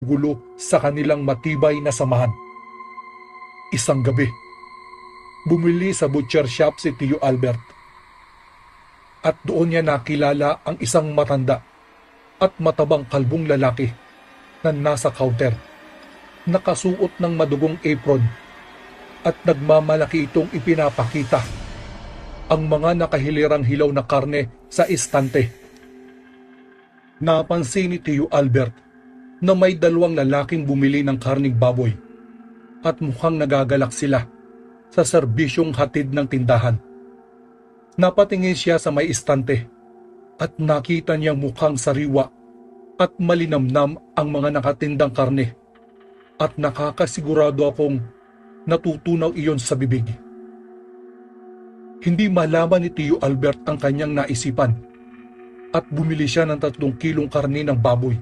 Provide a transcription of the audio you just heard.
gulo sa kanilang matibay na samahan. Isang gabi, bumili sa butcher shop si Tio Albert. At doon niya nakilala ang isang matanda at matabang kalbong lalaki na nasa counter, nakasuot ng madugong apron at nagmamalaki itong ipinapakita ang mga nakahilirang hilaw na karne sa istante. Napansin ni Tio Albert na may dalawang lalaking bumili ng karning baboy at mukhang nagagalak sila sa serbisyong hatid ng tindahan. Napatingin siya sa may istante at nakita niyang mukhang sariwa at malinamnam ang mga nakatindang karne at nakakasigurado akong natutunaw iyon sa bibig. Hindi malaman ni Tio Albert ang kanyang naisipan at bumili siya ng 3 kilong karne ng baboy.